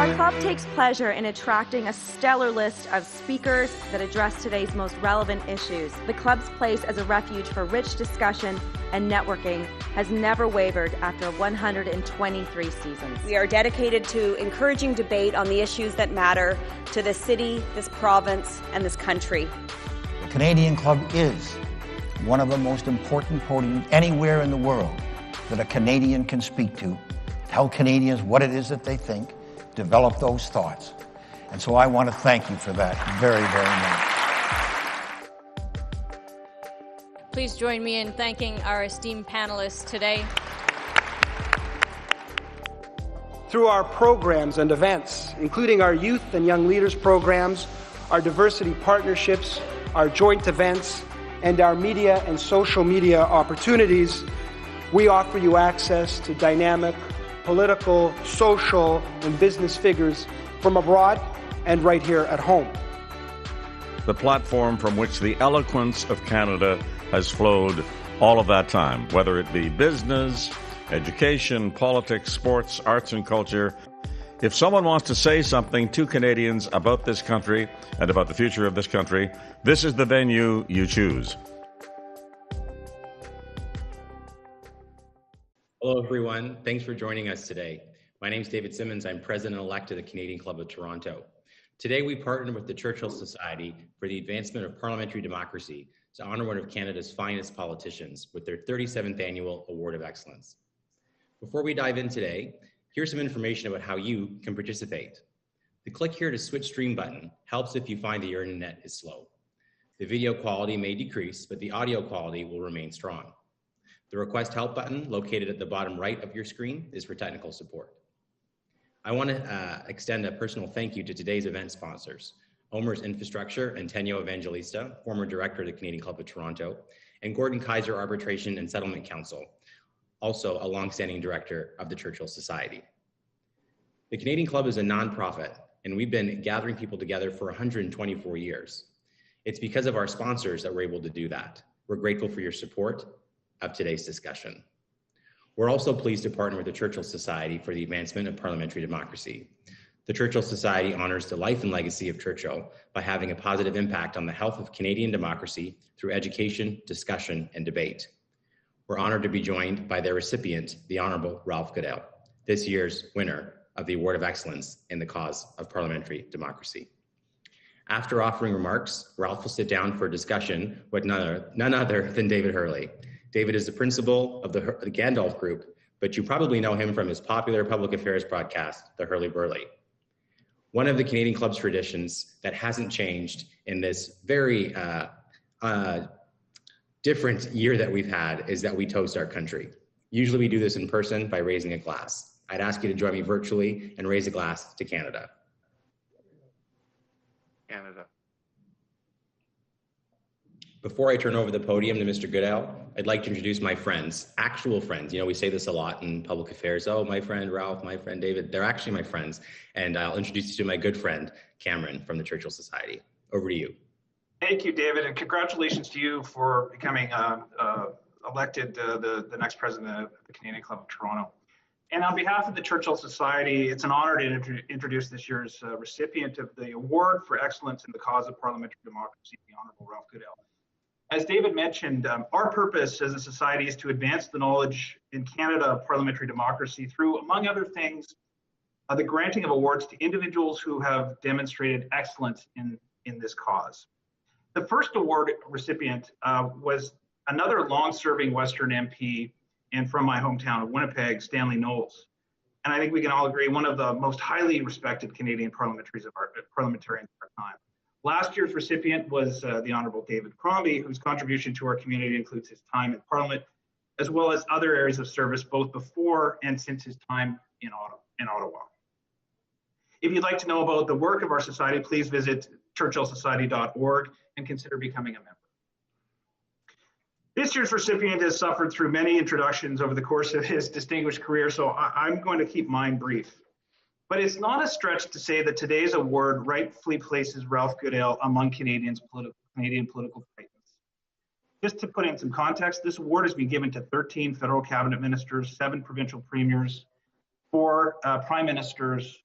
Our club takes pleasure in attracting a stellar list of speakers that address today's most relevant issues. The club's place as a refuge for rich discussion and networking has never wavered after 123 seasons. We are dedicated to encouraging debate on the issues that matter to this city, this province, and this country. The Canadian Club is one of the most important podiums anywhere in the world that a Canadian can speak to, tell Canadians what it is that they think, develop those thoughts. And so I want to thank you for that very, very much. Please join me in thanking our esteemed panelists today. Through our programs and events, including our youth and young leaders programs, our diversity partnerships, our joint events, and our media and social media opportunities, we offer you access to dynamic political, social, and business figures from abroad and right here at home. The platform from which the eloquence of Canada has flowed all of that time, whether it be business, education, politics, sports, arts, and culture. If someone wants to say something to Canadians about this country and about the future of this country, this is the venue you choose. Hello, everyone. Thanks for joining us today. My name is David Simmons. I'm President-elect of the Canadian Club of Toronto. Today, we partnered with the Churchill Society for the Advancement of Parliamentary Democracy to honor one of Canada's finest politicians with their 37th Annual Award of Excellence. Before we dive in today, here's some information about how you can participate. The click here to switch stream button helps if you find that your internet is slow. The video quality may decrease, but the audio quality will remain strong. The Request Help button, located at the bottom right of your screen, is for technical support. I want to extend a personal thank you to today's event sponsors, Omer's Infrastructure and Tenyo Evangelista, former director of the Canadian Club of Toronto, and Gordon Kaiser Arbitration and Settlement Council, also a longstanding director of the Churchill Society. The Canadian Club is a nonprofit, and we've been gathering people together for 124 years. It's because of our sponsors that we're able to do that. We're grateful for your support of today's discussion. We're also pleased to partner with the Churchill Society for the Advancement of Parliamentary Democracy. The Churchill Society honors the life and legacy of Churchill by having a positive impact on the health of Canadian democracy through education, discussion, and debate. We're honored to be joined by their recipient, the Honourable Ralph Goodale, this year's winner of the Award of Excellence in the cause of parliamentary democracy. After offering remarks, Ralph will sit down for a discussion with none other than David Hurley. David is the principal of the Gandalf Group, but you probably know him from his popular public affairs broadcast, The Hurley Burley. One of the Canadian Club's traditions that hasn't changed in this very different year that we've had is that we toast our country. Usually we do this in person by raising a glass. I'd ask you to join me virtually and raise a glass to Canada. Canada. Before I turn over the podium to Mr. Goodale, I'd like to introduce my friends, actual friends. You know, we say this a lot in public affairs. Oh, my friend Ralph, my friend David. They're actually my friends. And I'll introduce you to my good friend, Cameron from the Churchill Society. Over to you. Thank you, David, and congratulations to you for becoming elected the next president of the Canadian Club of Toronto. And on behalf of the Churchill Society, it's an honor to introduce this year's recipient of the Award for Excellence in the Cause of Parliamentary Democracy, the Honourable Ralph Goodale. As David mentioned, our purpose as a society is to advance the knowledge in Canada of parliamentary democracy through, among other things, the granting of awards to individuals who have demonstrated excellence in this cause. The first award recipient was another long-serving Western MP and from my hometown of Winnipeg, Stanley Knowles. And I think we can all agree, one of the most highly respected Canadian parliamentarians of our time. Last year's recipient was the Honourable David Crombie, whose contribution to our community includes his time in Parliament, as well as other areas of service both before and since his time in Ottawa. If you'd like to know about the work of our society, please visit churchillsociety.org and consider becoming a member. This year's recipient has suffered through many introductions over the course of his distinguished career, so I'm going to keep mine brief. But it's not a stretch to say that today's award rightfully places Ralph Goodale among Canadian political titans. Just to put in some context, this award has been given to 13 federal cabinet ministers, 7 provincial premiers, 4 prime ministers,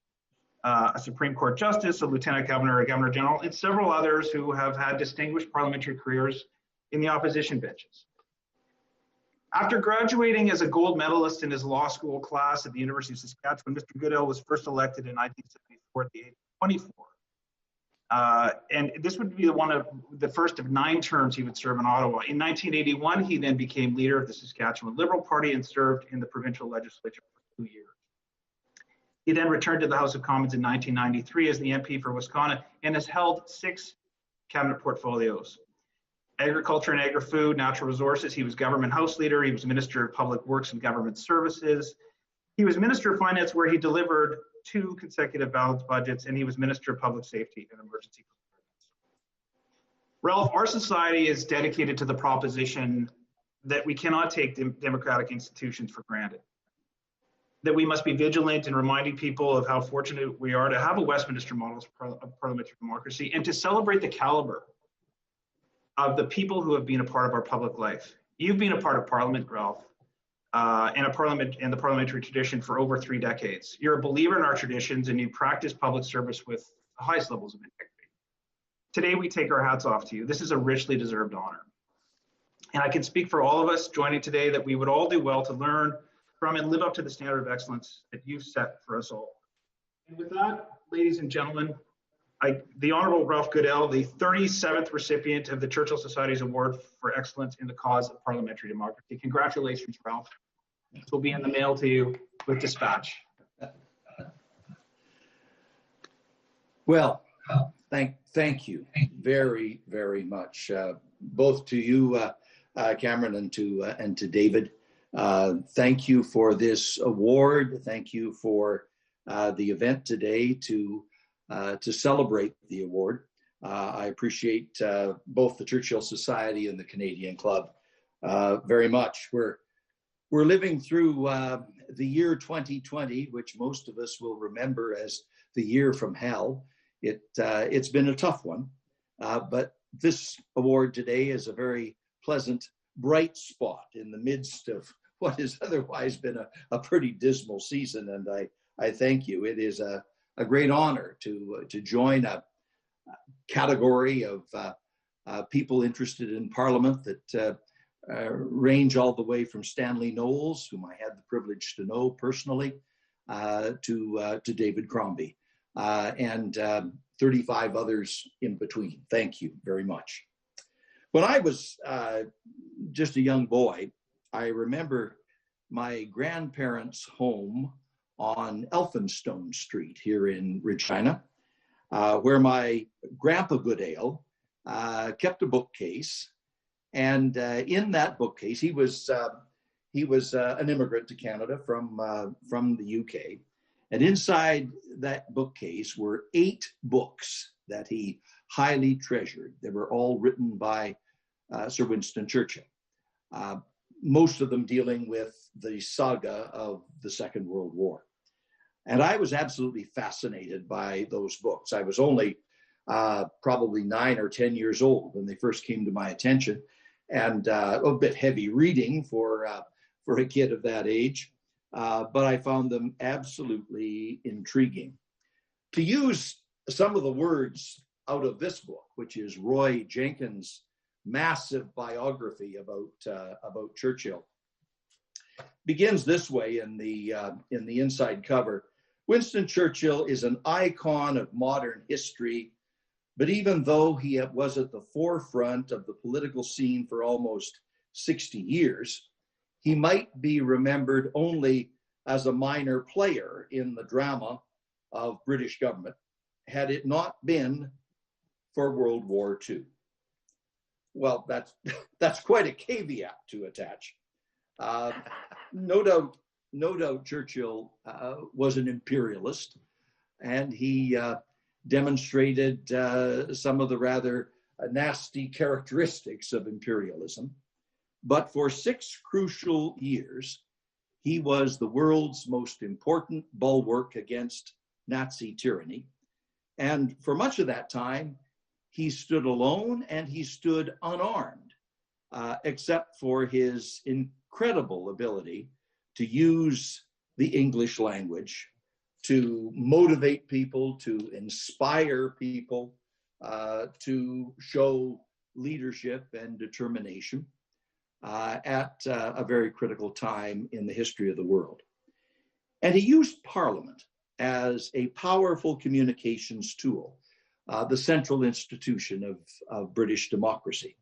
a Supreme Court Justice, a Lieutenant Governor, a Governor General, and several others who have had distinguished parliamentary careers in the opposition benches. After graduating as a gold medalist in his law school class at the University of Saskatchewan, Mr. Goodale was first elected in 1974 at the age of 24. And this would be the first of 9 terms he would serve in Ottawa. In 1981, he then became leader of the Saskatchewan Liberal Party and served in the provincial legislature for 2 years. He then returned to the House of Commons in 1993 as the MP for Wisconsin and has held 6 cabinet portfolios. Agriculture and agri-food, natural resources. He was government house leader. He was Minister of Public Works and Government Services. He was Minister of Finance, where he delivered 2 consecutive balanced budgets, and he was Minister of Public Safety and Emergency Preparedness. Ralph, our society is dedicated to the proposition that we cannot take democratic institutions for granted, that we must be vigilant in reminding people of how fortunate we are to have a Westminster model of parliamentary democracy and to celebrate the caliber of the people who have been a part of our public life. You've been a part of Parliament, Ralph, and the parliamentary tradition for over 3 decades. You're a believer in our traditions and you practice public service with the highest levels of integrity. Today, we take our hats off to you. This is a richly deserved honor. And I can speak for all of us joining today that we would all do well to learn from and live up to the standard of excellence that you've set for us all. And with that, ladies and gentlemen, the Honourable Ralph Goodale, the 37th recipient of the Churchill Society's Award for Excellence in the Cause of Parliamentary Democracy. Congratulations, Ralph. This will be in the mail to you with dispatch. Well, thank you very, very much, both to you, Cameron, and to David. Thank you for this award. Thank you for the event today to celebrate the award. I appreciate both the Churchill Society and the Canadian Club very much. We're living through the year 2020, which most of us will remember as the year from hell. It's been a tough one, but this award today is a very pleasant, bright spot in the midst of what has otherwise been a pretty dismal season, and I thank you. It is a great honor to join a category of people interested in Parliament that range all the way from Stanley Knowles, whom I had the privilege to know personally, to David Crombie, and 35 others in between. Thank you very much. When I was just a young boy, I remember my grandparents' home on Elphinstone Street here in Regina, where my grandpa Goodale kept a bookcase, and in that bookcase, he was an immigrant to Canada from the UK, and inside that bookcase were 8 books that he highly treasured. They were all written by Sir Winston Churchill, most of them dealing with the saga of the Second World War. And I was absolutely fascinated by those books. I was only probably 9 or 10 years old when they first came to my attention, and a bit heavy reading for a kid of that age, but I found them absolutely intriguing. To use some of the words out of this book, which is Roy Jenkins' massive biography about Churchill, begins this way in the inside cover. Winston Churchill is an icon of modern history, but even though he was at the forefront of the political scene for almost 60 years, he might be remembered only as a minor player in the drama of British government, had it not been for World War II. Well, that's quite a caveat to attach. No doubt Churchill was an imperialist, and he demonstrated some of the rather nasty characteristics of imperialism. But for 6 crucial years, he was the world's most important bulwark against Nazi tyranny. And for much of that time, he stood alone and he stood unarmed, except for his incredible ability to use the English language to motivate people, to inspire people, to show leadership and determination at a very critical time in the history of the world. And he used Parliament as a powerful communications tool, the central institution of British democracy.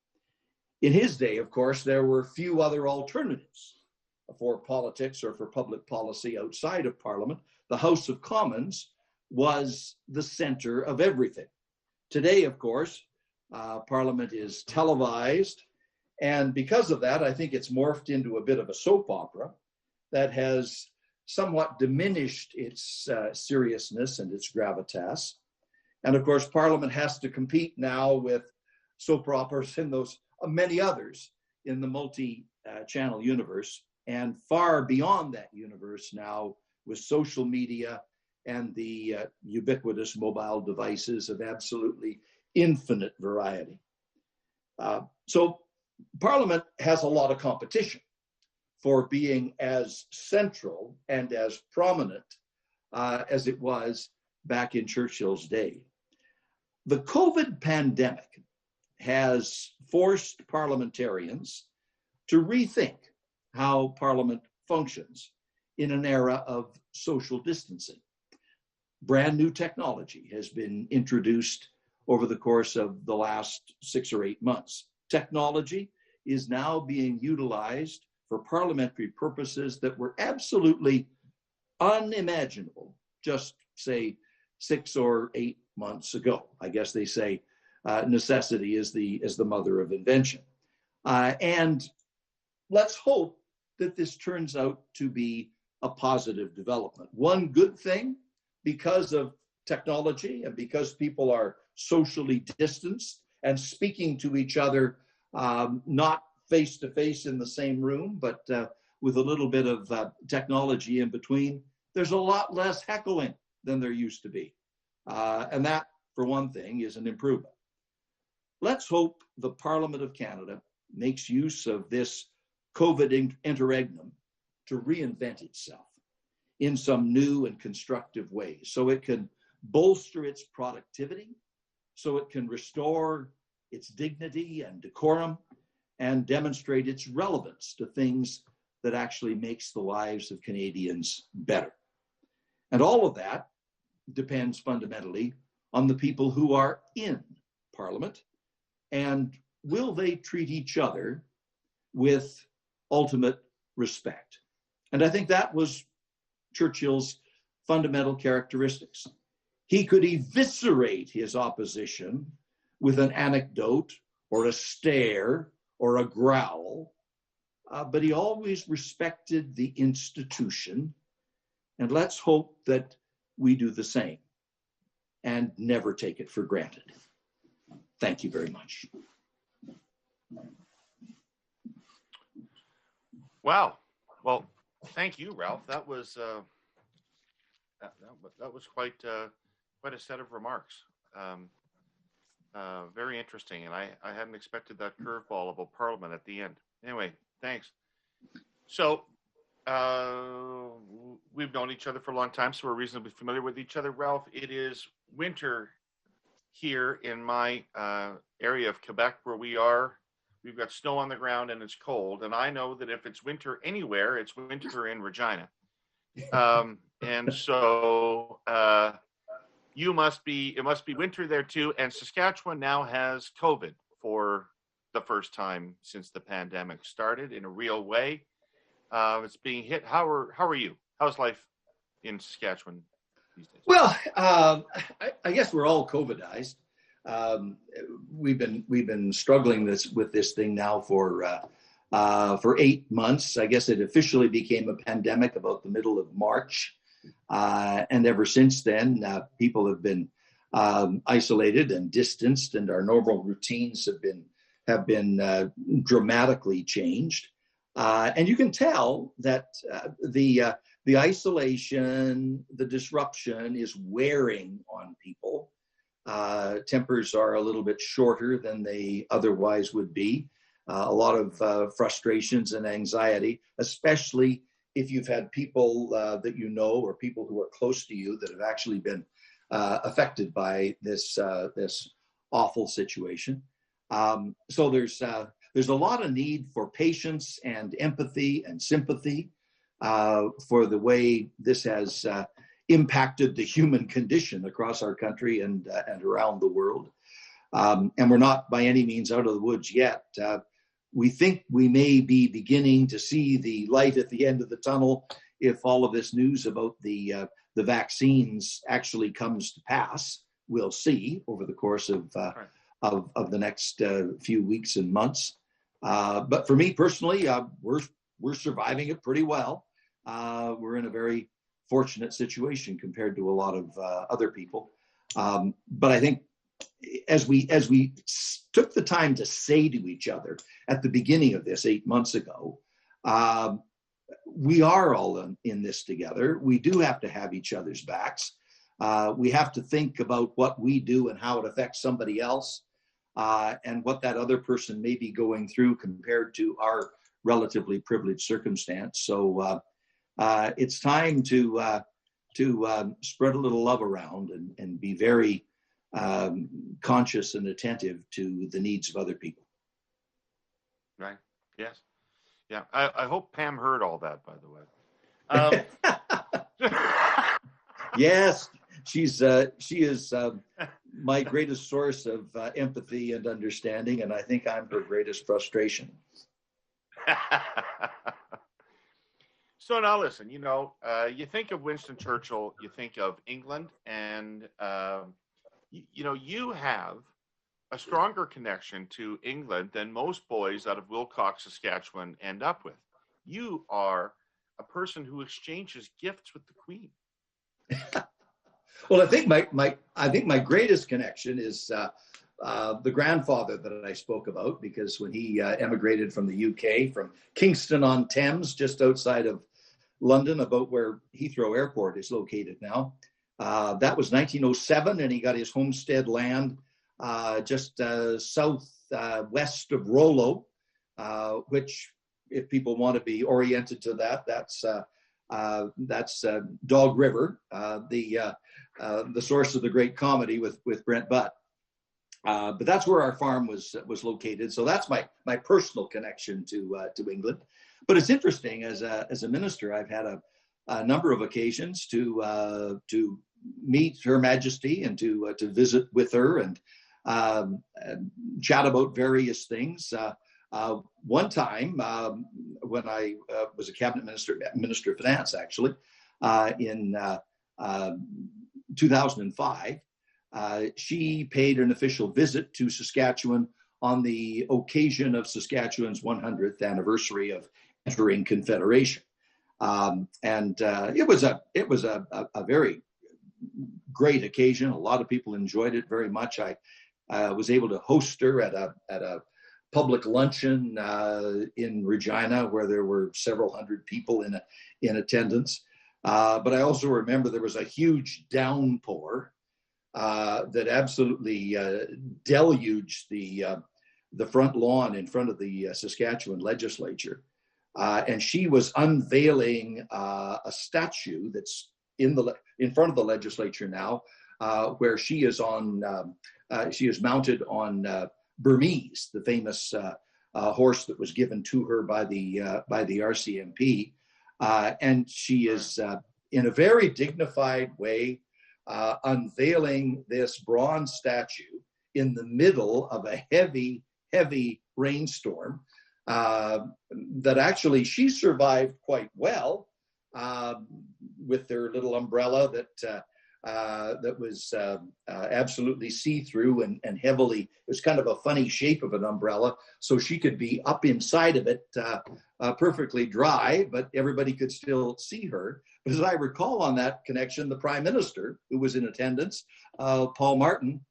In his day, of course, there were few other alternatives for politics or for public policy outside of Parliament. The House of Commons was the center of everything. Today, of course, Parliament is televised, and because of that, I think it's morphed into a bit of a soap opera that has somewhat diminished its seriousness and its gravitas. And of course, Parliament has to compete now with soap operas and those many others in the multi-channel universe, and far beyond that universe now with social media and the ubiquitous mobile devices of absolutely infinite variety. So Parliament has a lot of competition for being as central and as prominent as it was back in Churchill's day. The COVID pandemic has forced parliamentarians to rethink how Parliament functions in an era of social distancing. Brand new technology has been introduced over the course of the last 6 or 8 months. Technology is now being utilized for parliamentary purposes that were absolutely unimaginable just, say, 6 or 8 months ago. I guess they say necessity is the mother of invention. And let's hope that this turns out to be a positive development. One good thing, because of technology and because people are socially distanced and speaking to each other, not face to face in the same room, but with a little bit of technology in between, there's a lot less heckling than there used to be. And that, for one thing, is an improvement. Let's hope the Parliament of Canada makes use of this COVID interregnum to reinvent itself in some new and constructive ways, so it can bolster its productivity, so it can restore its dignity and decorum, and demonstrate its relevance to things that actually makes the lives of Canadians better. And all of that depends fundamentally on the people who are in Parliament, and will they treat each other with ultimate respect. And I think that was Churchill's fundamental characteristics. He could eviscerate his opposition with an anecdote or a stare or a growl, but he always respected the institution. And let's hope that we do the same and never take it for granted. Thank you very much. Wow. Well, thank you, Ralph. That was that was quite a set of remarks. Very interesting, and I hadn't expected that curveball about Parliament at the end. Anyway, thanks. So we've known each other for a long time, so we're reasonably familiar with each other. Ralph, it is winter here in my area of Quebec where we are. We've got snow on the ground and it's cold, and I know that if it's winter anywhere, it's winter in Regina. And so it must be winter there too. And Saskatchewan now has COVID for the first time since the pandemic started in a real way. It's being hit. How are you? How's life in Saskatchewan these days? Well, I guess we're all COVIDized. We've been struggling with this thing now for 8 months. I guess it officially became a pandemic about the middle of March, and ever since then, people have been isolated and distanced, and our normal routines have been dramatically changed. And you can tell that the isolation, the disruption is wearing on people. Tempers are a little bit shorter than they otherwise would be. A lot of frustrations and anxiety, especially if you've had people that you know or people who are close to you that have actually been affected by this awful situation. So there's a lot of need for patience and empathy and sympathy for the way this has impacted the human condition across our country and around the world. And we're not by any means out of the woods yet. We think we may be beginning to see the light at the end of the tunnel if all of this news about the vaccines actually comes to pass. We'll see over the course of the next few weeks and months. But for me personally, we're surviving it pretty well. We're in a very fortunate situation compared to a lot of other people. But I think as we took the time to say to each other at the beginning of this 8 months ago, we are all in this together. We do have to have each other's backs. We have to think about what we do and how it affects somebody else, and what that other person may be going through compared to our relatively privileged circumstance. So it's time to spread a little love around and be very conscious and attentive to the needs of other people. Right. Yes. Yeah. I hope Pam heard all that, by the way. Yes, she is my greatest source of empathy and understanding, and I think I'm her greatest frustration. So now listen, you think of Winston Churchill, you think of England, and you have a stronger connection to England than most boys out of Wilcox, Saskatchewan end up with. You are a person who exchanges gifts with the Queen. Well, I think my greatest connection is the grandfather that I spoke about, because when he emigrated from the UK, from Kingston-on-Thames, just outside of London, about where Heathrow Airport is located now, that was 1907, and he got his homestead land just southwest of Rollo, which, if people want to be oriented to that, that's Dog River, the source of the great comedy with Brent Butt. But that's where our farm was located. So that's my personal connection to England. But it's interesting, as a minister, I've had a number of occasions to meet Her Majesty and to visit with her and chat about various things. One time, when I was a cabinet minister of finance, actually, in 2005, she paid an official visit to Saskatchewan on the occasion of Saskatchewan's 100th anniversary of entering Confederation. And it was a very great occasion. A lot of people enjoyed it very much. I was able to host her at a public luncheon in Regina, where there were several hundred people in attendance. But I also remember there was a huge downpour that absolutely deluged the front lawn in front of the Saskatchewan legislature. And she was unveiling a statue that's in front of the legislature now, where she is mounted on Burmese, the famous horse that was given to her by the RCMP, and she is in a very dignified way unveiling this bronze statue in the middle of a heavy rainstorm that actually she survived quite well with their little umbrella that was absolutely see-through and heavily, it was kind of a funny shape of an umbrella, so she could be up inside of it perfectly dry, but everybody could still see her. But as I recall on that connection, the Prime Minister, who was in attendance, Paul Martin,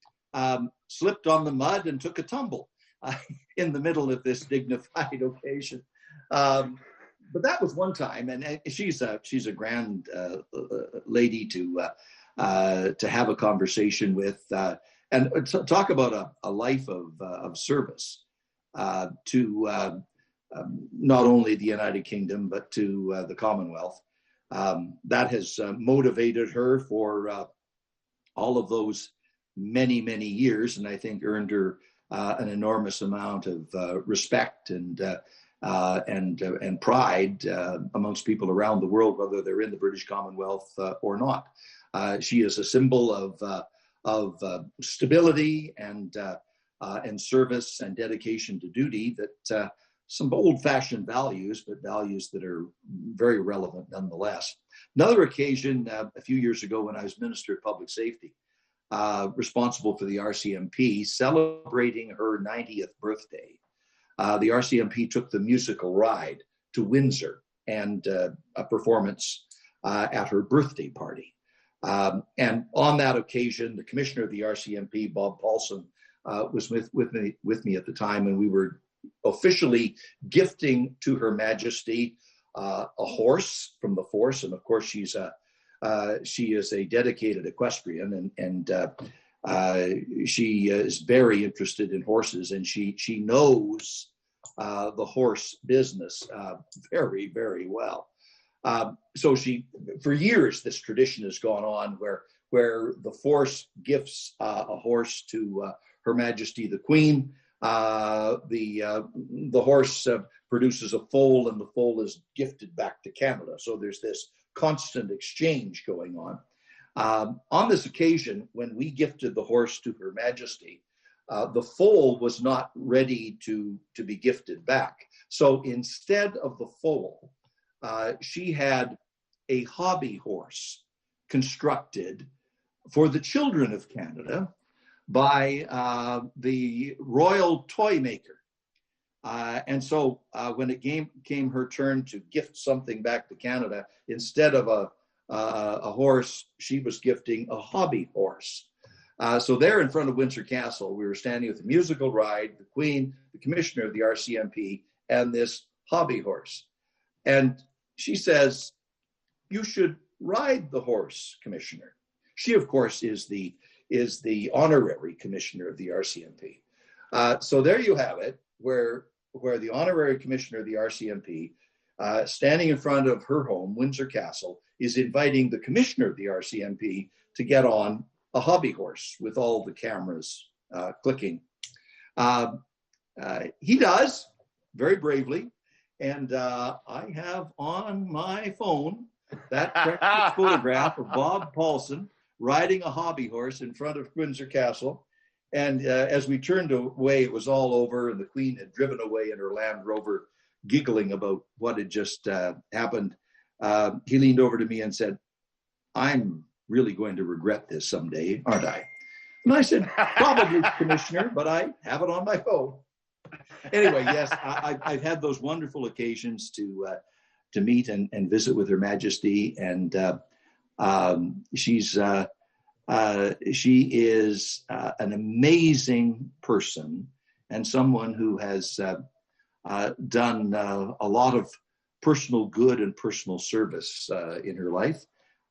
slipped on the mud and took a tumble in the middle of this dignified occasion. But that was one time, and she's a grand lady to have a conversation with, and talk about a life of service to not only the United Kingdom, but to the Commonwealth. That has motivated her for all of those many, many years, and I think earned her an enormous amount of respect and pride amongst people around the world, whether they're in the British Commonwealth or not. She is a symbol of stability and service and dedication to duty, that some old-fashioned values, but values that are very relevant nonetheless. Another occasion, a few years ago when I was Minister of Public Safety, responsible for the RCMP, celebrating her 90th birthday, the RCMP took the musical ride to Windsor and a performance at her birthday party. And on that occasion, the Commissioner of the RCMP, Bob Paulson, was with me at the time, and we were officially gifting to Her Majesty a horse from the force. And of course, she is a dedicated equestrian, and she is very interested in horses, and she knows the horse business very, very well. So for years, this tradition has gone on where the force gifts a horse to Her Majesty the Queen. The horse produces a foal, and the foal is gifted back to Canada. So there's this constant exchange going on. On this occasion, when we gifted the horse to Her Majesty, the foal was not ready to be gifted back. So instead of the foal, she had a hobby horse constructed for the children of Canada by the Royal Toy Maker. And so when it came her turn to gift something back to Canada, instead of a horse, she was gifting a hobby horse. So there in front of Windsor Castle, we were standing with the musical ride, the Queen, the Commissioner of the RCMP, and this hobby horse. And she says, "You should ride the horse, Commissioner." She, of course, is the honorary Commissioner of the RCMP. So there you have it, where the honorary Commissioner of the RCMP, standing in front of her home, Windsor Castle, is inviting the Commissioner of the RCMP to get on a hobby horse with all the cameras clicking. He does, very bravely, and I have on my phone that photograph of Bob Paulson riding a hobby horse in front of Windsor Castle. And as we turned away, it was all over, and the Queen had driven away in her Land Rover, giggling about what had just happened. He leaned over to me and said, "I'm really going to regret this someday, aren't I?" And I said, "Probably, Commissioner, but I have it on my phone." Anyway, yes, I've had those wonderful occasions to meet and visit with Her Majesty, and she is an amazing person, and someone who has done a lot of personal good and personal service in her life.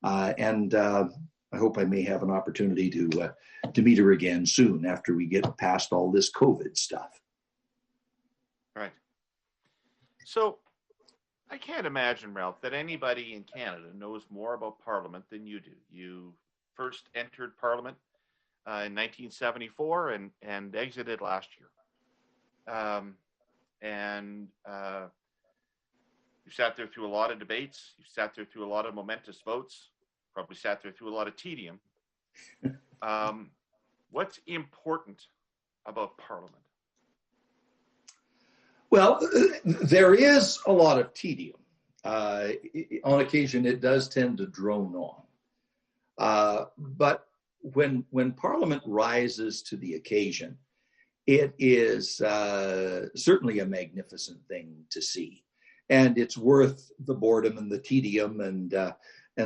And I hope I may have an opportunity to meet her again soon after we get past all this COVID stuff. Right. So I can't imagine, Ralph, that anybody in Canada knows more about Parliament than you do. You first entered Parliament in 1974 and exited last year. You sat there through a lot of debates. You sat there through a lot of momentous votes. Probably sat there through a lot of tedium. What's important about Parliament? Well, there is a lot of tedium. On occasion, it does tend to drone on. But when Parliament rises to the occasion, it is certainly a magnificent thing to see. And it's worth the boredom and the tedium and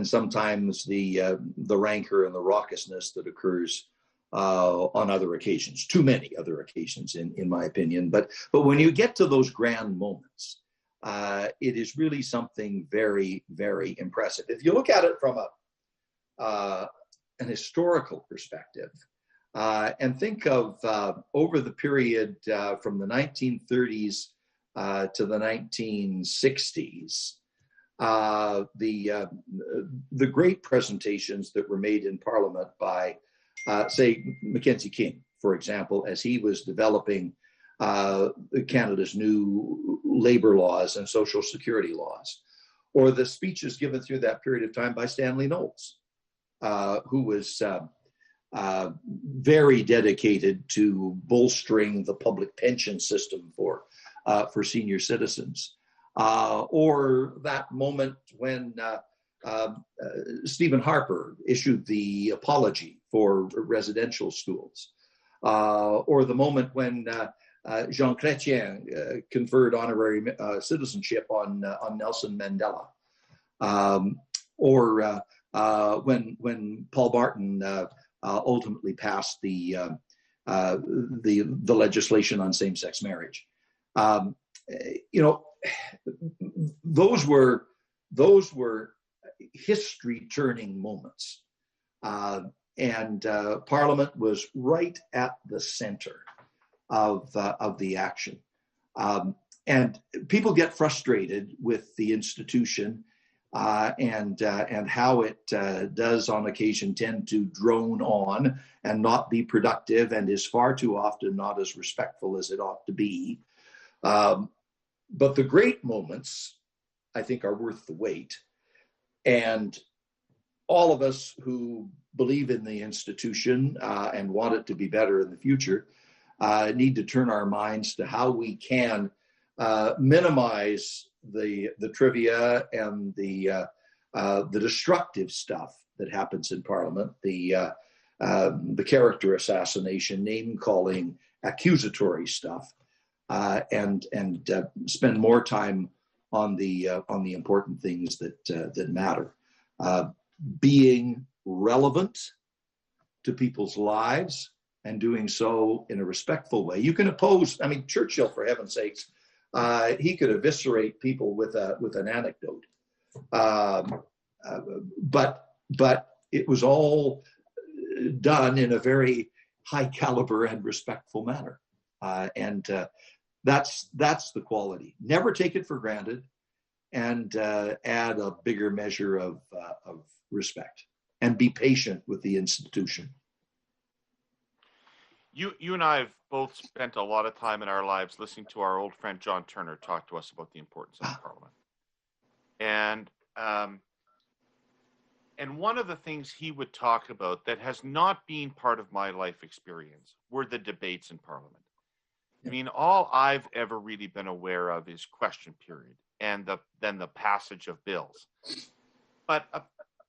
sometimes the rancor and the raucousness that occurs on other occasions, too many other occasions, in my opinion. But when you get to those grand moments, it is really something very, very impressive. If you look at it from an historical perspective, and think of over the period from the 1930s to the 1960s, the great presentations that were made in Parliament by, say, Mackenzie King, for example, as he was developing Canada's new labor laws and social security laws, or the speeches given through that period of time by Stanley Knowles, who was very dedicated to bolstering the public pension system for senior citizens, or that moment when Stephen Harper issued the apology for residential schools, or the moment when Jean Chrétien conferred honorary citizenship on Nelson Mandela, or when Paul Martin ultimately passed the legislation on same-sex marriage. Those were history-turning moments, and Parliament was right at the center of the action. And people get frustrated with the institution and how it does on occasion tend to drone on and not be productive, and is far too often not as respectful as it ought to be. But the great moments, I think, are worth the wait. And all of us who believe in the institution and want it to be better in the future need to turn our minds to how we can minimize the trivia and the destructive stuff that happens in Parliament, the character assassination, name calling, accusatory stuff, and spend more time on the important things that matter, being relevant to people's lives and doing so in a respectful way. You can oppose. I mean, Churchill, for heaven's sakes, he could eviscerate people with an anecdote, but it was all done in a very high caliber and respectful manner, and that's the quality. Never take it for granted, and add a bigger measure of respect, and be patient with the institution. You and I have both spent a lot of time in our lives listening to our old friend John Turner talk to us about the importance of Parliament. And one of the things he would talk about that has not been part of my life experience were the debates in Parliament. I mean, all I've ever really been aware of is question period and then the passage of bills. But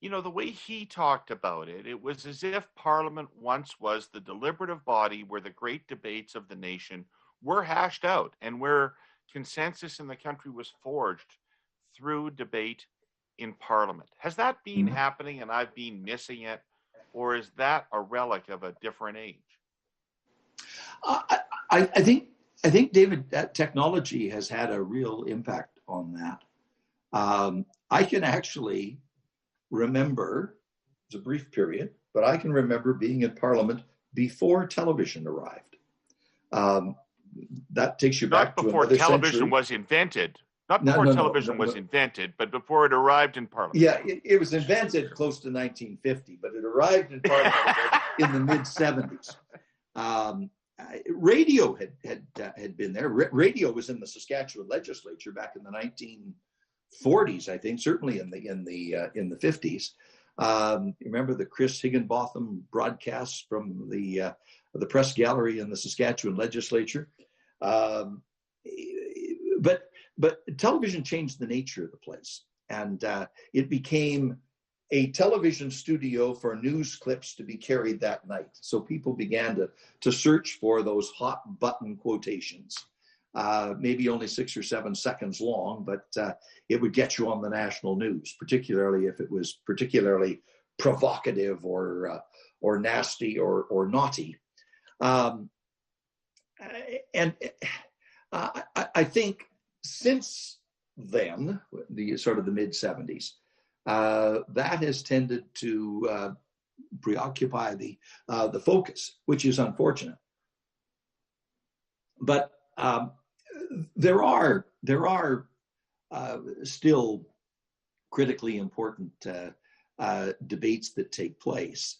the way he talked about it, it was as if Parliament once was the deliberative body where the great debates of the nation were hashed out and where consensus in the country was forged through debate in Parliament. Has that been happening and I've been missing it, or is that a relic of a different age? I think, David, that technology has had a real impact on that. I can actually remember, it's a brief period, but I can remember being in Parliament before television arrived. That takes you back to another century. Not before television was invented. Not before television was invented, but before it arrived in Parliament. Yeah, it was invented close to 1950, but it arrived in Parliament in the mid-70s. Radio had been there. Radio was in the Saskatchewan legislature back in the 1940s, I think, certainly in the 50s. Remember the Chris Higginbotham broadcasts from the press gallery in the Saskatchewan legislature? But television changed the nature of the place, and it became a television studio for news clips to be carried that night. So people began to search for those hot button quotations, maybe only 6 or 7 seconds long, but it would get you on the national news, particularly if it was particularly provocative or nasty or naughty. And I think since then, the sort of the mid-70s, that has tended to preoccupy the focus, which is unfortunate. But there are still critically important debates that take place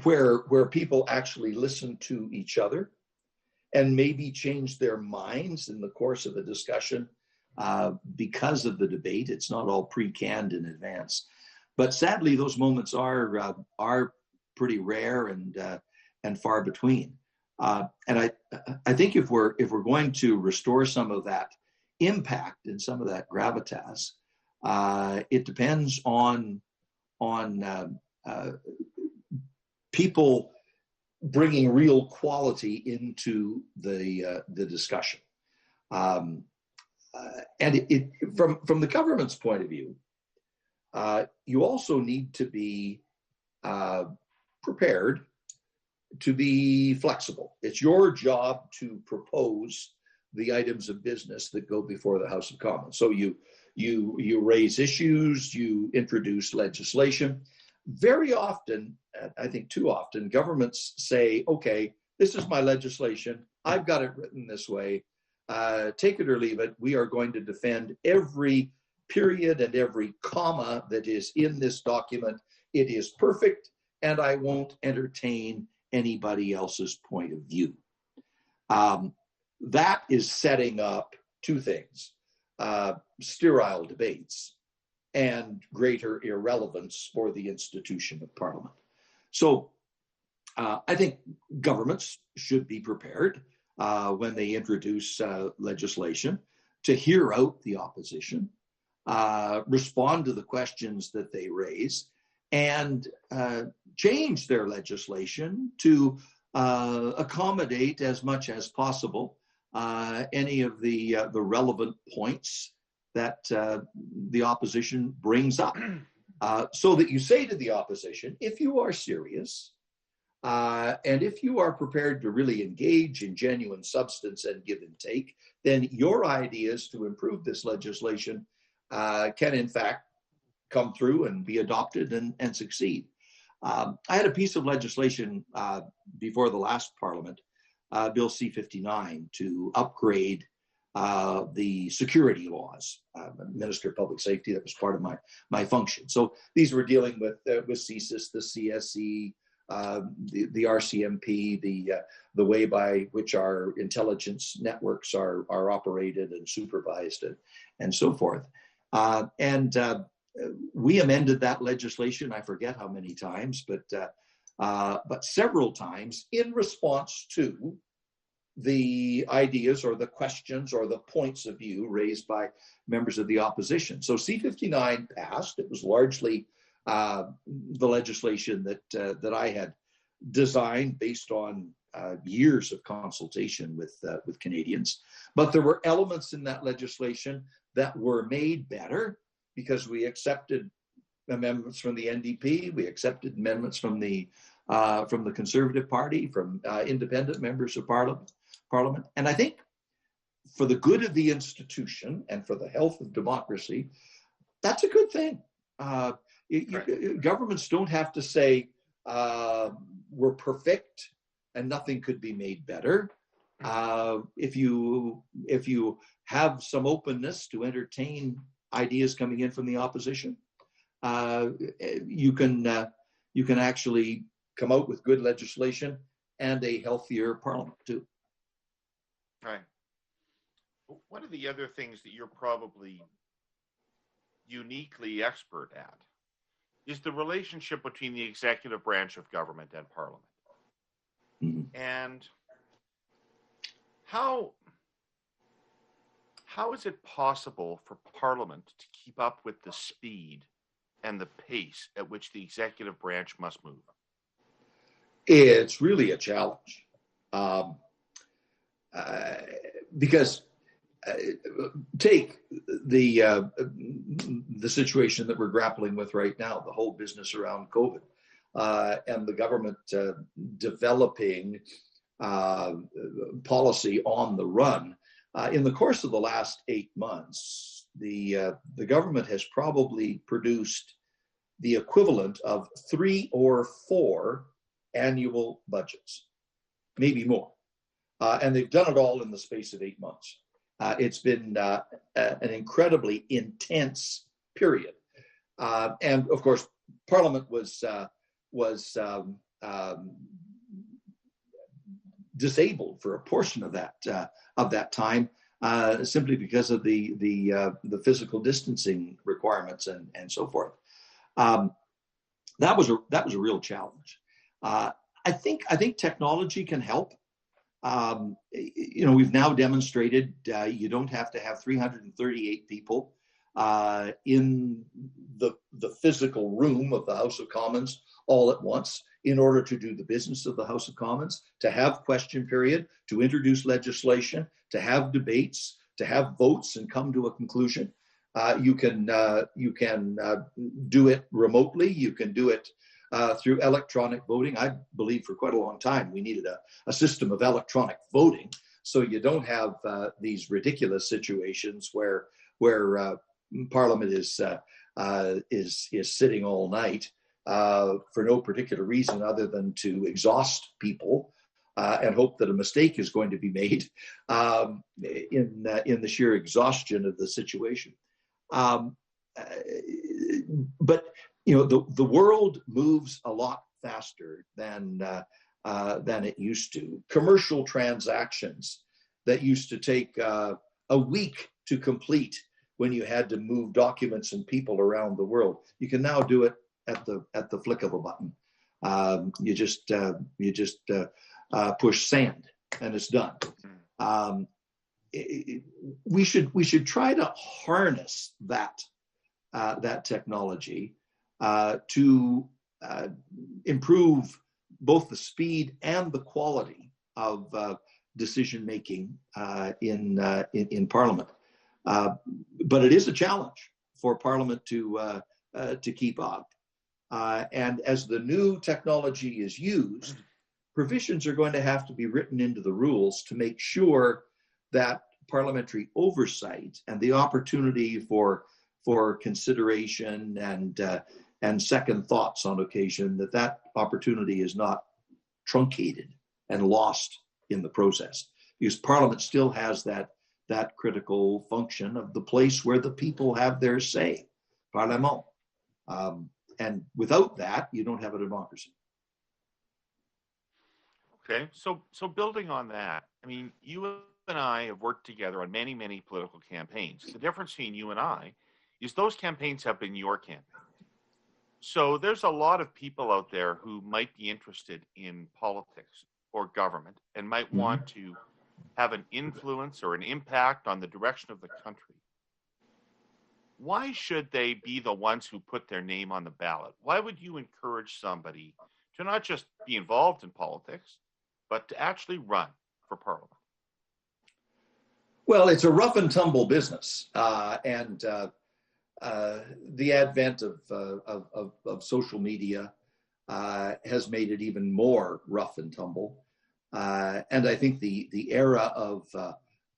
where people actually listen to each other and maybe change their minds in the course of a discussion because of the debate. It's not all pre-canned in advance, but sadly, those moments are pretty rare and far between. And I think if we're going to restore some of that impact and some of that gravitas, it depends on people bringing real quality into the discussion. And from the government's point of view, you also need to be prepared to be flexible. It's your job to propose the items of business that go before the House of Commons. So you raise issues, you introduce legislation. Very often, I think too often, governments say, okay, this is my legislation. I've got it written this way. Take it or leave it. We are going to defend every period and every comma that is in this document. It is perfect, and I won't entertain anybody else's point of view. That is setting up two things, sterile debates and greater irrelevance for the institution of Parliament. So I think governments should be prepared when they introduce legislation to hear out the opposition, respond to the questions that they raise, and change their legislation to accommodate as much as possible any of the relevant points that the opposition brings up. So that you say to the opposition, if you are serious, and if you are prepared to really engage in genuine substance and give and take, then your ideas to improve this legislation can in fact come through and be adopted and succeed. I had a piece of legislation before the last Parliament, Bill C-59, to upgrade the security laws. Minister of Public Safety, that was part of my function. So these were dealing with CSIS, the CSE, the RCMP, the way by which our intelligence networks are operated and supervised and so forth. We amended that legislation, I forget how many times, but several times in response to the ideas or the questions or the points of view raised by members of the opposition. So C-59 passed. It was largely the legislation that I had designed based on years of consultation with Canadians. But there were elements in that legislation that were made better because we accepted amendments from the NDP, we accepted amendments from the Conservative Party, from independent members of Parliament. And I think for the good of the institution and for the health of democracy, that's a good thing. Governments don't have to say we're perfect and nothing could be made better. If you have some openness to entertain ideas coming in from the opposition, you can actually come out with good legislation and a healthier Parliament too. Right. One of the other things that you're probably uniquely expert at is the relationship between the executive branch of government and Parliament. Mm-hmm. And how is it possible for Parliament to keep up with the speed and the pace at which the executive branch must move? It's really a challenge. Because take the situation that we're grappling with right now, the whole business around COVID, and the government developing policy on the run. In the course of the last 8 months, the government has probably produced the equivalent of 3 or 4 annual budgets, maybe more. And they've done it all in the space of 8 months. It's been an incredibly intense period. And of course, Parliament was disabled for a portion of that time, simply because of the physical distancing requirements and so forth. That was a real challenge. I think technology can help. We've now demonstrated you don't have to have 338 people in the physical room of the House of Commons all at once in order to do the business of the House of Commons, to have question period, to introduce legislation, to have debates, to have votes and come to a conclusion. You can do it remotely. You can do it through electronic voting. I believe for quite a long time we needed a system of electronic voting, so you don't have these ridiculous situations where Parliament is sitting all night for no particular reason other than to exhaust people and hope that a mistake is going to be made in the sheer exhaustion of the situation. But the world moves a lot faster than it used to. Commercial transactions that used to take a week to complete when you had to move documents and people around the world, you can now do it at the flick of a button. You just push send and it's done. We should try to harness that technology to improve both the speed and the quality of decision making in Parliament. But it is a challenge for Parliament to keep up. And as the new technology is used, provisions are going to have to be written into the rules to make sure that parliamentary oversight and the opportunity for consideration and second thoughts on occasion, that opportunity is not truncated and lost in the process. Because Parliament still has that critical function of the place where the people have their say, Parlement. And without that, you don't have a democracy. Okay, so building on that, I mean, you and I have worked together on many, many political campaigns. The difference between you and I is those campaigns have been your campaign. So there's a lot of people out there who might be interested in politics or government and might want to have an influence or an impact on the direction of the country. Why should they be the ones who put their name on the ballot? Why would you encourage somebody to not just be involved in politics, but to actually run for Parliament? Well, it's a rough and tumble business, and the advent of social media has made it even more rough and tumble. And I think the era of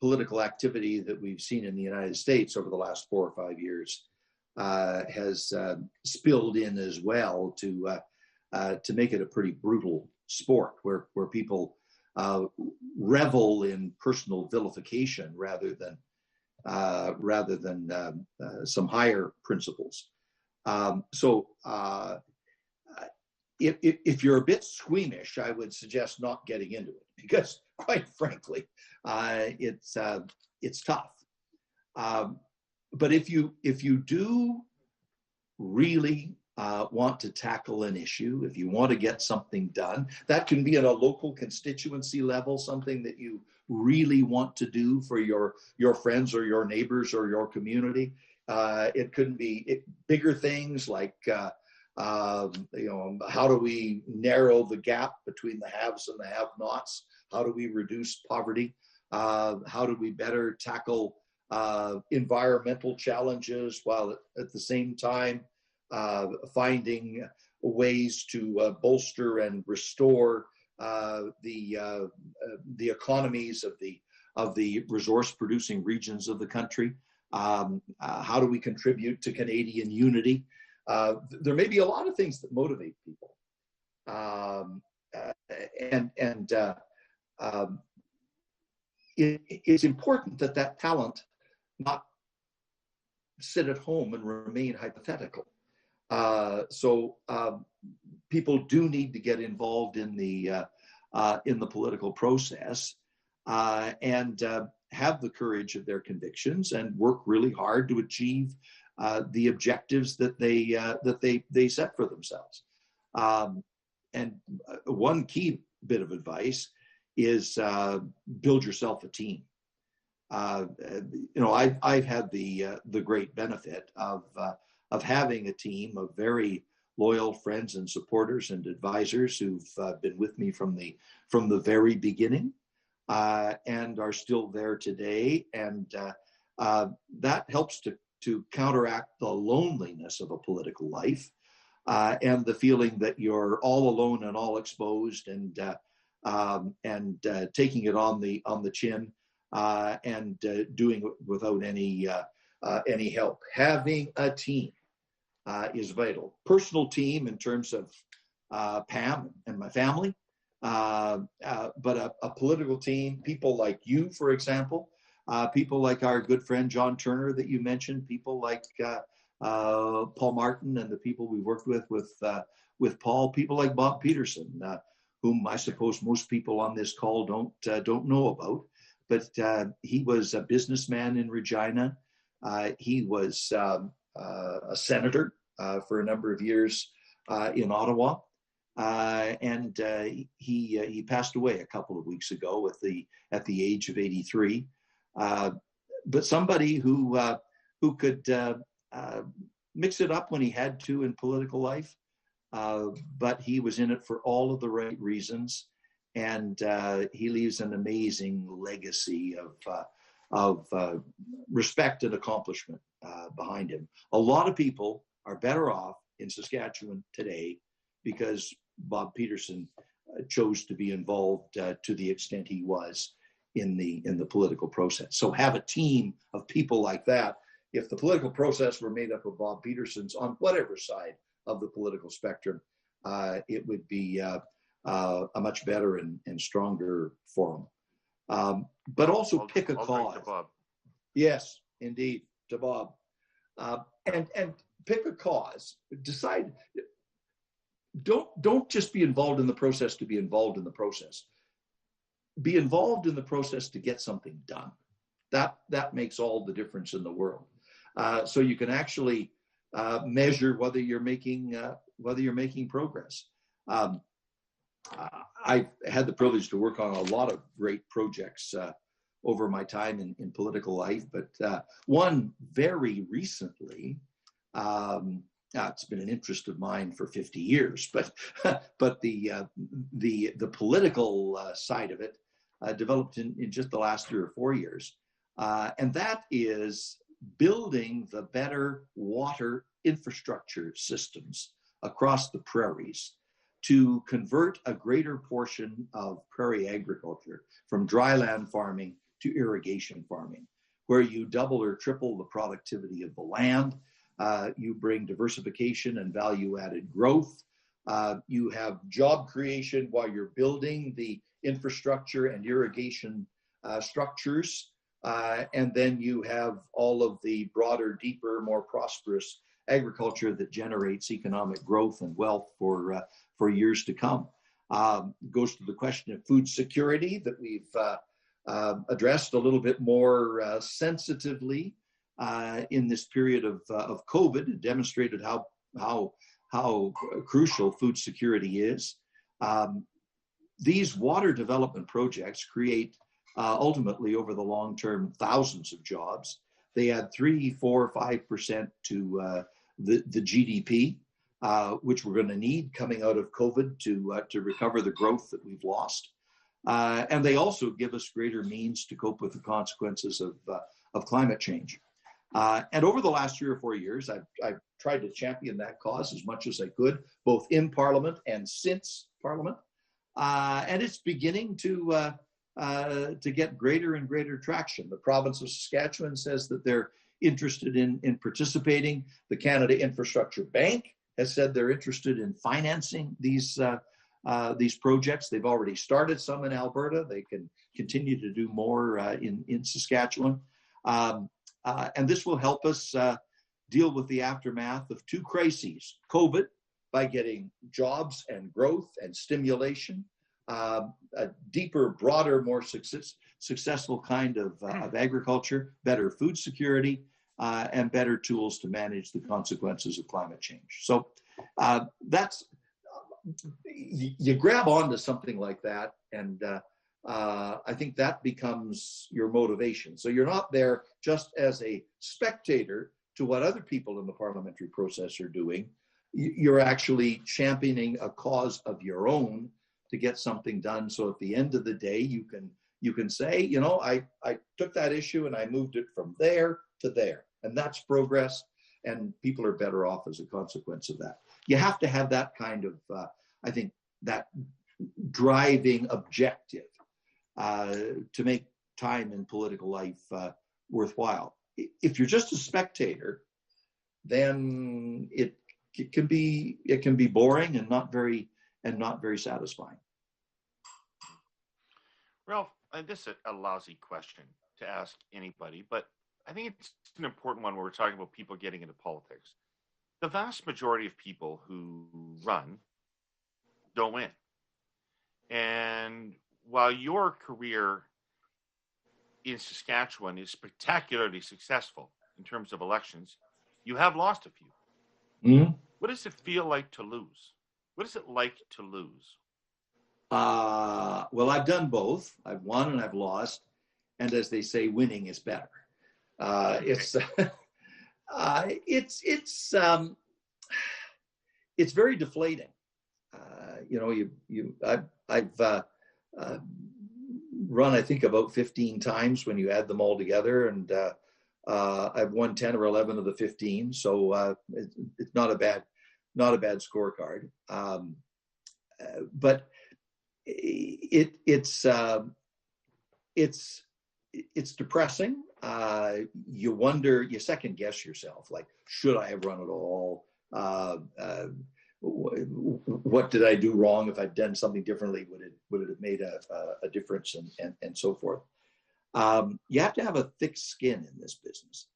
political activity that we've seen in the United States over the last 4 or 5 years has spilled in as well to make it a pretty brutal sport where people revel in personal vilification rather than some higher principles. If you're a bit squeamish, I would suggest not getting into it because, quite frankly, it's tough. But if you do really want to tackle an issue, if you want to get something done, that can be at a local constituency level, something that you really want to do for your friends or your neighbors or your community. It could be bigger things like how do we narrow the gap between the haves and the have-nots? How do we reduce poverty? How do we better tackle environmental challenges while at the same time finding ways to bolster and restore the economies of the resource-producing regions of the country? How do we contribute to Canadian unity? There may be a lot of things that motivate people, it's important that that talent not sit at home and remain hypothetical. So people do need to get involved in the political process and have the courage of their convictions and work really hard to achieve the objectives that they set for themselves. And one key bit of advice is build yourself a team. I've had the great benefit of having a team of very loyal friends and supporters and advisors who've been with me from the very beginning and are still there today, and that helps to counteract the loneliness of a political life and the feeling that you're all alone and all exposed and taking it on the chin and doing it without any help. Having a team is vital. Personal team in terms of Pam and my family, but a political team, people like you, for example, people like our good friend John Turner that you mentioned, people like Paul Martin and the people we worked with Paul, people like Bob Peterson, whom I suppose most people on this call don't know about, but he was a businessman in Regina. He was a senator for a number of years in Ottawa, and he passed away a couple of weeks ago at the age of 83. But somebody who could mix it up when he had to in political life, but he was in it for all of the right reasons, and he leaves an amazing legacy of respect and accomplishment behind him. A lot of people are better off in Saskatchewan today because Bob Peterson chose to be involved to the extent he was in the political process. So have a team of people like that. If the political process were made up of Bob Petersons on whatever side of the political spectrum, it would be a much better and stronger forum. But also pick a cause. To Bob. Yes, indeed, to Bob. And pick a cause. Decide. Don't just be involved in the process to be involved in the process. Be involved in the process to get something done. That makes all the difference in the world. So you can actually measure whether you're making progress. I've had the privilege to work on a lot of great projects over my time in political life, but one very recently, it's been an interest of mine for 50 years, but the political side of it developed in just the last 3 or 4 years, and that is building the better water infrastructure systems across the prairies to convert a greater portion of prairie agriculture from dryland farming to irrigation farming, where you double or triple the productivity of the land. You bring diversification and value-added growth. You have job creation while you're building the infrastructure and irrigation structures. And then you have all of the broader, deeper, more prosperous agriculture that generates economic growth and wealth for years to come. Goes to the question of food security that we've addressed a little bit more sensitively in this period of COVID. It demonstrated how crucial food security is. These water development projects create ultimately over the long term thousands of jobs. They add 3, 4, 5% to the GDP, which we're going to need coming out of COVID to recover the growth that we've lost. And they also give us greater means to cope with the consequences of climate change. And over the last 3 or 4 years, I've tried to champion that cause as much as I could, both in Parliament and since Parliament. And it's beginning to get greater and greater traction. The province of Saskatchewan says that they're interested in participating. The Canada Infrastructure Bank has said they're interested in financing these these projects. They've already started some in Alberta. They can continue to do more in Saskatchewan. And this will help us deal with the aftermath of two crises: COVID, by getting jobs and growth and stimulation, a deeper, broader, more successful kind of agriculture, better food security, and better tools to manage the consequences of climate change. So that's, you grab onto something like that, and I think that becomes your motivation. So you're not there just as a spectator to what other people in the parliamentary process are doing. You're actually championing a cause of your own to get something done. So at the end of the day, you can say, you know, I took that issue and I moved it from there to there, and that's progress, and people are better off as a consequence of that. You have to have that kind of, I think, that driving objective to make time in political life worthwhile. If you're just a spectator, then it can be boring and not very satisfying. Ralph, this is a lousy question to ask anybody, but I think it's an important one where we're talking about people getting into politics. The vast majority of people who run don't win. And while your career in Saskatchewan is spectacularly successful in terms of elections, you have lost a few. Mm-hmm. What does it feel like to lose? What is it like to lose? Well, I've done both. I've won and I've lost. And as they say, winning is better. It's very deflating. I've run, I think, about 15 times when you add them all together, and I've won 10 or 11 of the 15. So it's not a bad scorecard. But it's depressing. You wonder, you second guess yourself, like, should I have run at all? What did I do wrong? If I'd done something differently, would it have made a difference, and so forth. You have to have a thick skin in this business,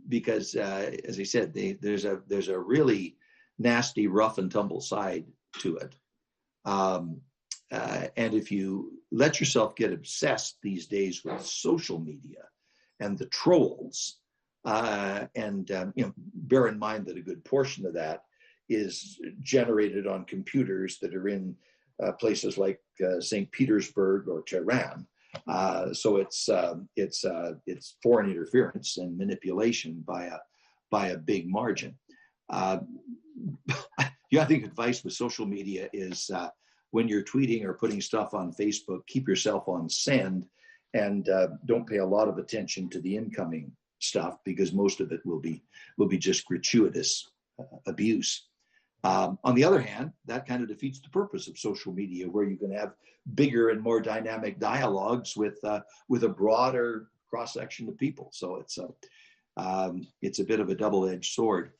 because as I said, there's a really nasty, rough and tumble side to it. And if you let yourself get obsessed these days with social media and the trolls, and bear in mind that a good portion of that is generated on computers that are in places like St. Petersburg or Tehran. So it's foreign interference and manipulation by a big margin. I think advice with social media is when you're tweeting or putting stuff on Facebook, keep yourself on send, and don't pay a lot of attention to the incoming stuff, because most of it will be just gratuitous abuse. On the other hand, that kind of defeats the purpose of social media, where you can have bigger and more dynamic dialogues with a broader cross section of people. So it's a bit of a double-edged sword.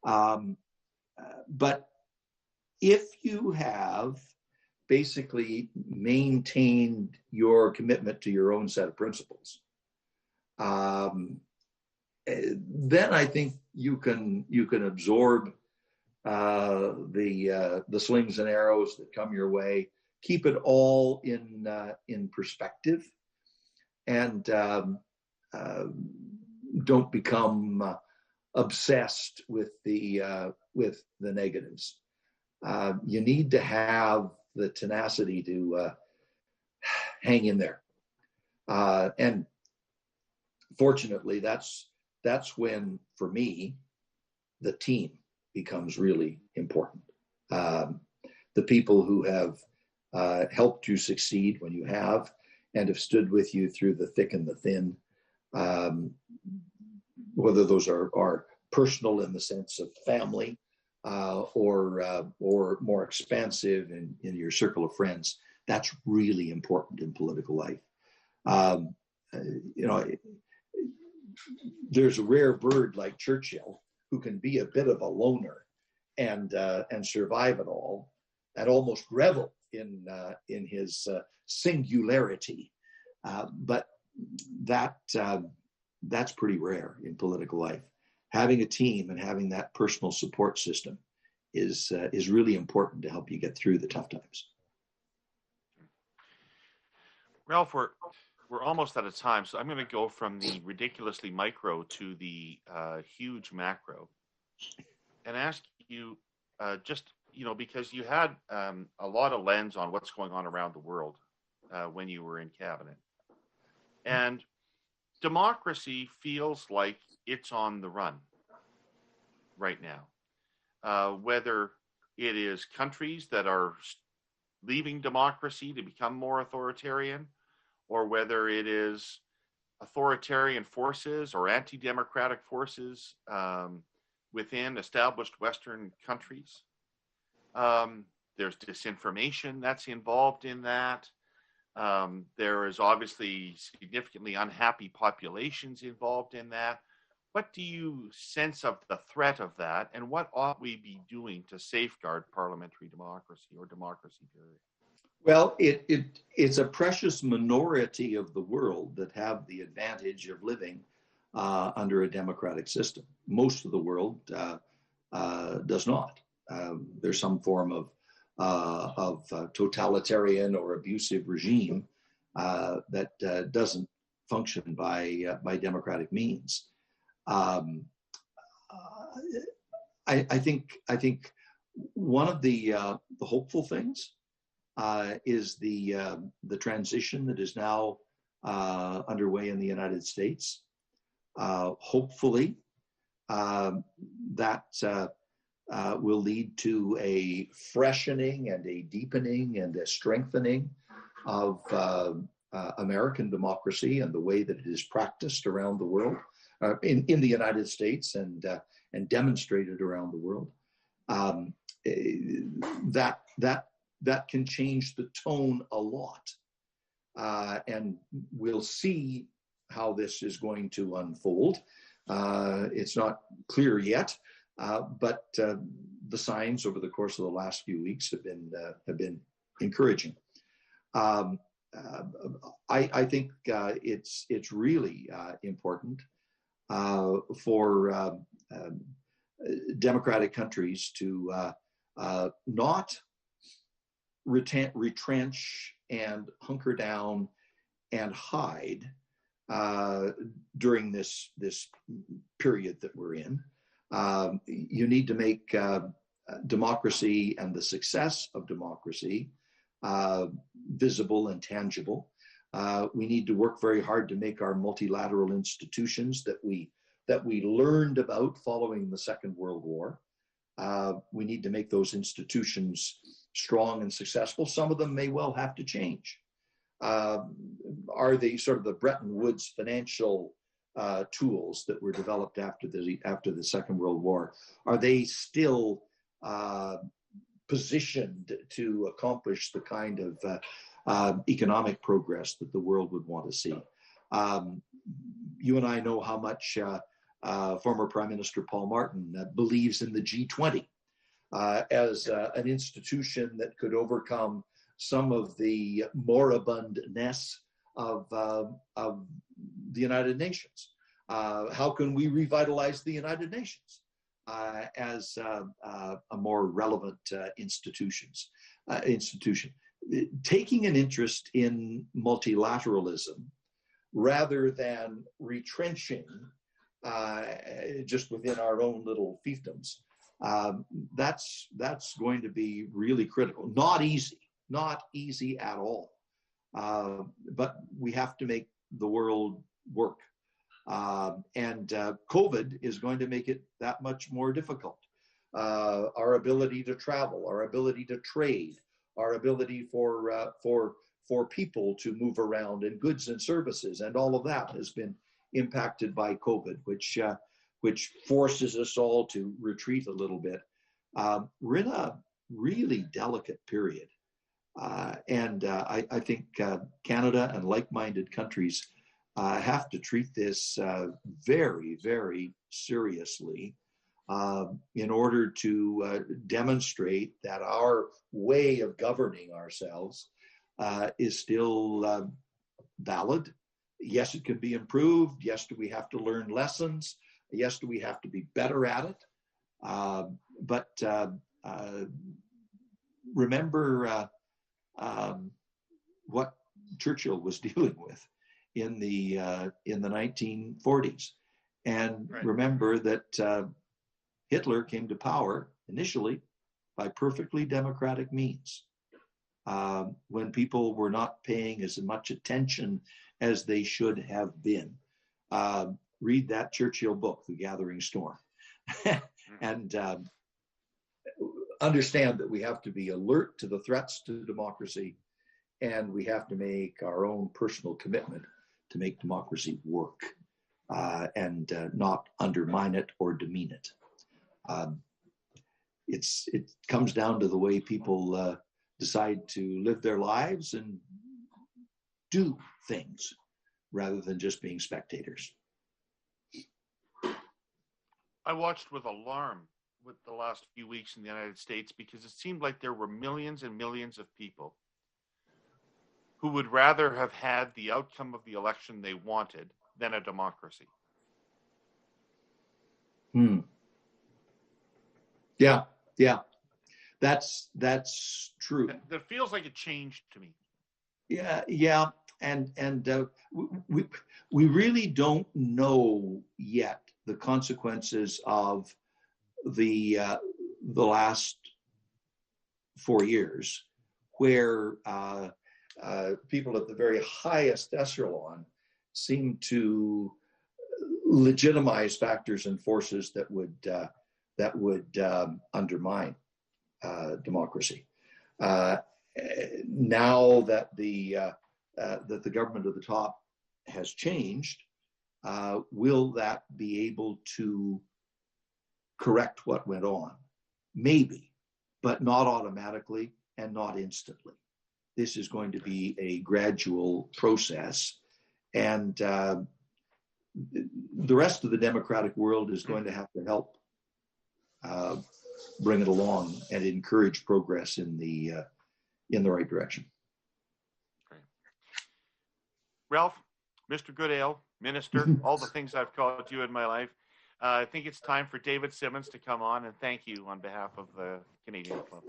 But if you have basically maintained your commitment to your own set of principles, then I think you can absorb the slings and arrows that come your way. Keep it all in perspective, and don't become obsessed with the negatives. You need to have the tenacity to hang in there, and fortunately, that's when, for me, the team becomes really important. The people who have helped you succeed when you have, and have stood with you through the thick and the thin, whether those are personal in the sense of family, or more expansive in your circle of friends. That's really important in political life. There's a rare bird like Churchill who can be a bit of a loner and survive it all. almost revel in his singularity. But that's pretty rare in political life. Having a team and having that personal support system is really important to help you get through the tough times. Ralph, we're almost out of time, so I'm going to go from the ridiculously micro to the huge macro, and ask you just, because you had a lot of lens on what's going on around the world when you were in cabinet, and democracy feels like it's on the run right now, whether it is countries that are leaving democracy to become more authoritarian, or whether it is authoritarian forces or anti-democratic forces within established Western countries. There's disinformation that's involved in that. There is obviously significantly unhappy populations involved in that. What do you sense of the threat of that, and what ought we be doing to safeguard parliamentary democracy or democracy period? Well, it's a precious minority of the world that have the advantage of living under a democratic system. Most of the world does not. There's some form of totalitarian or abusive regime that doesn't function by democratic means. I think one of the hopeful things is the transition that is now underway in the United States. Hopefully, that will lead to a freshening and a deepening and a strengthening of American democracy and the way that it is practiced around the world, in the United States, and demonstrated around the world. That can change the tone a lot. And we'll see how this is going to unfold. It's not clear yet, but the signs over the course of the last few weeks have been encouraging. I think it's really important for democratic countries to not retrench and hunker down and hide during this period that we're in. You need to make democracy and the success of democracy visible and tangible. We need to work very hard to make our multilateral institutions that we learned about following the Second World War. We need to make those institutions strong and successful. Some of them may well have to change. Are they sort of the Bretton Woods financial tools that were developed after the Second World War? Are they still positioned to accomplish the kind of economic progress that the world would want to see? You and I know how much former Prime Minister Paul Martin believes in the G20 as an institution that could overcome some of the moribundness of the United Nations. How can we revitalize the United Nations as a more relevant institution? Taking an interest in multilateralism rather than retrenching just within our own little fiefdoms, that's going to be really critical. Not easy at all. But we have to make the world work. And COVID is going to make it that much more difficult. Our ability to travel, our ability to trade, our ability for people to move around in goods and services, and all of that has been impacted by COVID, which forces us all to retreat a little bit. We're in a really delicate period. And I think Canada and like-minded countries have to treat this very, very seriously. in order to demonstrate that our way of governing ourselves is still valid. Yes, it can be improved. Yes, do we have to learn lessons? Yes, do we have to be better at it? But remember what Churchill was dealing with in the 1940s, and remember that Hitler came to power initially by perfectly democratic means, when people were not paying as much attention as they should have been. Read that Churchill book, The Gathering Storm, and understand that we have to be alert to the threats to democracy, and we have to make our own personal commitment to make democracy work, and not undermine it or demean it. It comes down to the way people decide to live their lives and do things rather than just being spectators. I watched with alarm with the last few weeks in the United States, because it seemed like there were millions and millions of people who would rather have had the outcome of the election they wanted than a democracy. Yeah, that's true. That feels like a change to me. Yeah, and we really don't know yet the consequences of the last 4 years, where people at the very highest echelon seem to legitimize factors and forces that would undermine democracy. Now that the government at the top has changed, will that be able to correct what went on? Maybe, but not automatically and not instantly. This is going to be a gradual process, and the rest of the democratic world is going to have to help bring it along and encourage progress in the right direction. Great. Ralph, Mr. Goodale, Minister, all the things I've called you in my life. I think it's time for David Simmons to come on and thank you on behalf of the Canadian Club.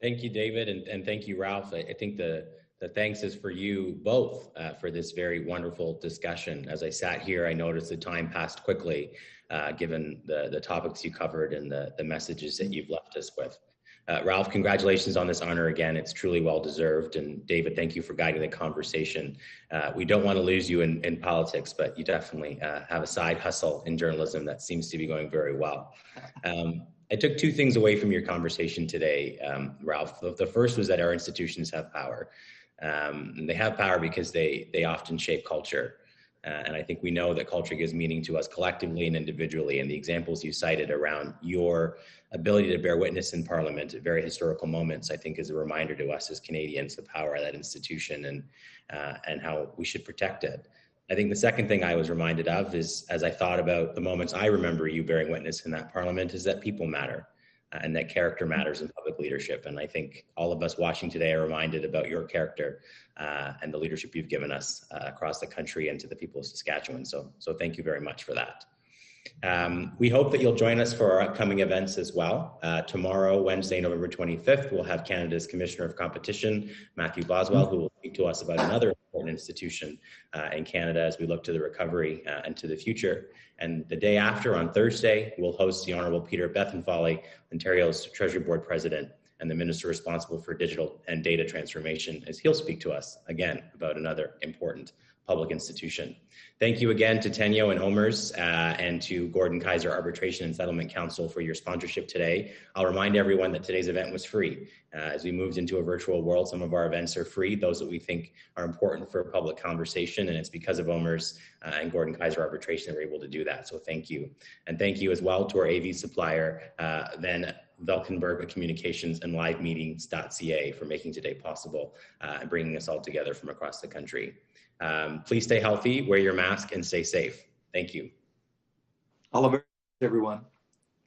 Thank you, David, and thank you, Ralph. I think the thanks is for you both for this very wonderful discussion. As I sat here, I noticed the time passed quickly, given the topics you covered and the messages that you've left us with. Ralph, congratulations on this honor again. It's truly well-deserved. And David, thank you for guiding the conversation. We don't want to lose you in politics, but you definitely have a side hustle in journalism that seems to be going very well. I took two things away from your conversation today, Ralph. The first was that our institutions have power. And they have power because they often shape culture. And I think we know that culture gives meaning to us collectively and individually. And the examples you cited around your ability to bear witness in Parliament at very historical moments, I think is a reminder to us as Canadians, the power of that institution and how we should protect it. I think the second thing I was reminded of is, as I thought about the moments I remember you bearing witness in that Parliament, is that people matter. And that character matters in public leadership. And I think all of us watching today are reminded about your character and the leadership you've given us across the country and to the people of Saskatchewan. So thank you very much for that. We hope that you'll join us for our upcoming events as well. Tomorrow, Wednesday, November 25th, we'll have Canada's Commissioner of Competition, Matthew Boswell, who will speak to us about another important institution in Canada as we look to the recovery and to the future. And the day after, on Thursday, we'll host the Honourable Peter Bethenfolly, Ontario's Treasury Board President and the Minister responsible for digital and data transformation, as he'll speak to us again about another important public institution. Thank you again to Tenyo and OMERS and to Gordon Kaiser Arbitration and Settlement Council for your sponsorship today. I'll remind everyone that today's event was free. As we moved into a virtual world, some of our events are free, those that we think are important for public conversation, and it's because of OMERS and Gordon Kaiser Arbitration that we're able to do that, so thank you. And thank you as well to our AV supplier, then Velkenberg Communications and livemeetings.ca for making today possible and bringing us all together from across the country. Please stay healthy, wear your mask, and stay safe. Thank you. Oliver. everyone.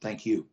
Thank you.